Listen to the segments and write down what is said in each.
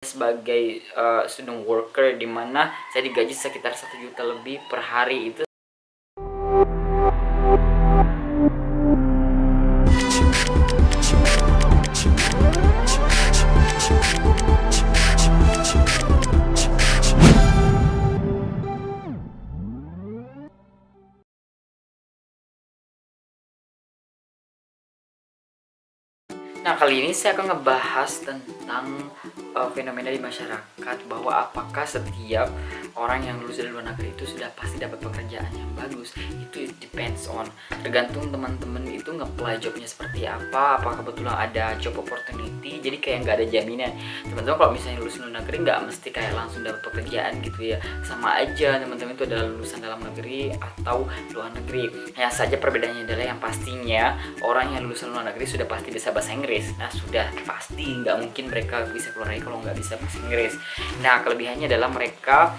sebagai student worker, di mana saya digaji sekitar 1 juta lebih per hari. Itu Nah, kali ini saya akan ngebahas tentang fenomena di masyarakat, bahwa apakah setiap orang yang lulus dari luar negeri itu sudah pasti dapat pekerjaan yang bagus. Itu depends on, tergantung teman-teman itu nge-apply jobnya seperti apa kebetulan ada job opportunity, jadi kayak nggak ada jaminan. Teman-teman kalau misalnya lulus luar negeri nggak mesti kayak langsung dapat pekerjaan gitu ya, sama aja teman-teman itu adalah lulusan dalam negeri atau luar negeri. Hanya saja perbedaannya adalah yang pastinya orang yang lulusan luar negeri sudah pasti bisa bahasa Inggris. Nah, sudah pasti nggak mungkin mereka bisa keluar negeri kalau nggak bisa bahasa Inggris. Nah, kelebihannya adalah mereka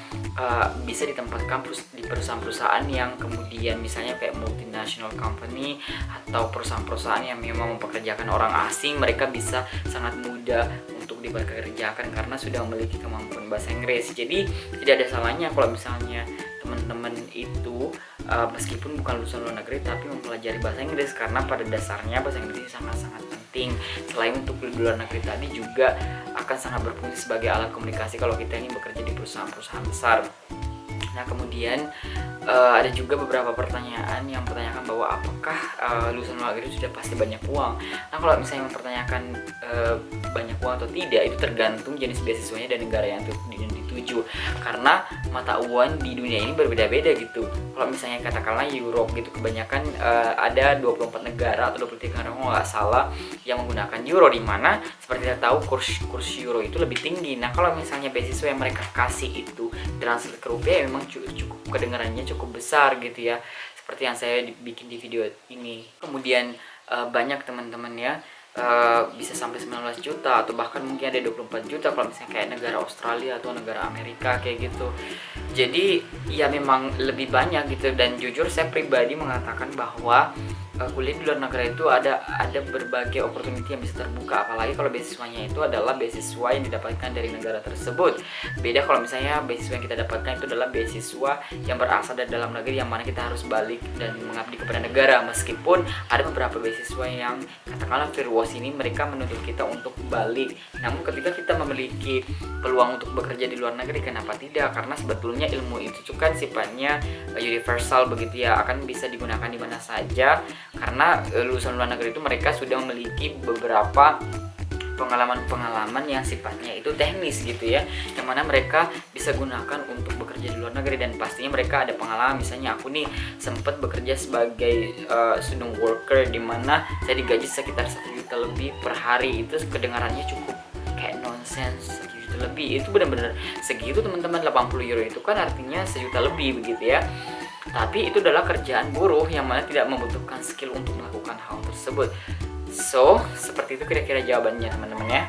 bisa ditempatkan di perusahaan-perusahaan yang kemudian misalnya kayak multinational company atau perusahaan-perusahaan yang memang mempekerjakan orang asing. Mereka bisa sangat mudah untuk dipekerjakan karena sudah memiliki kemampuan bahasa Inggris. Jadi tidak ada salahnya kalau misalnya teman-teman itu meskipun bukan lulusan luar negeri tapi mempelajari bahasa Inggris, karena pada dasarnya bahasa Inggris sangat-sangat penting. Selain untuk di luar negeri tadi, juga akan sangat berfungsi sebagai alat komunikasi kalau kita ini bekerja di perusahaan-perusahaan besar. Nah, kemudian ada juga beberapa pertanyaan yang mempertanyakan bahwa apakah lulusan luar negeri sudah pasti banyak uang. Nah, kalau misalnya mempertanyakan banyak uang atau tidak, itu tergantung jenis beasiswanya dan negara yang dituju, karena mata uang di dunia ini berbeda-beda gitu. Kalau misalnya katakanlah Europe gitu, kebanyakan ada 24 negara atau 23 negara kalau nggak salah yang menggunakan euro, di mana seperti kita tahu kurs euro itu lebih tinggi. Nah, kalau misalnya beasiswa yang mereka kasih itu translate ke rupiah, memang cukup kedengarannya cukup besar gitu ya, seperti yang saya bikin di video ini. Kemudian banyak teman-teman ya bisa sampai 19 juta atau bahkan mungkin ada 24 juta kalau misalnya kayak negara Australia atau negara Amerika kayak gitu. Jadi ya memang lebih banyak gitu, dan jujur saya pribadi mengatakan bahwa kuliah di luar negeri itu ada berbagai opportunity yang bisa terbuka, apalagi kalau beasiswanya itu adalah beasiswa yang didapatkan dari negara tersebut. Beda kalau misalnya beasiswa yang kita dapatkan itu adalah beasiswa yang berasal dari dalam negeri, yang mana kita harus balik dan mengabdi kepada negara. Meskipun ada beberapa beasiswa yang katakanlah virtuos ini mereka menuntut kita untuk balik, namun ketika kita memiliki peluang untuk bekerja di luar negeri, kenapa tidak? Karena sebetulnya ilmu itu kan sifatnya universal begitu ya, akan bisa digunakan di mana saja, karena lulusan luar negeri itu mereka sudah memiliki beberapa pengalaman-pengalaman yang sifatnya itu teknis gitu ya, yang mana mereka bisa gunakan untuk bekerja di luar negeri. Dan pastinya mereka ada pengalaman, misalnya aku nih sempat bekerja sebagai student worker, di mana saya digaji sekitar 1 juta lebih per hari. Itu kedengarannya cukup kayak nonsense, 1 juta lebih itu benar-benar segitu teman-teman. 80 euro itu kan artinya 1 juta lebih begitu ya, tapi itu adalah kerjaan buruh yang mana tidak membutuhkan skill untuk melakukan hal tersebut. So, seperti itu kira-kira jawabannya teman-teman ya.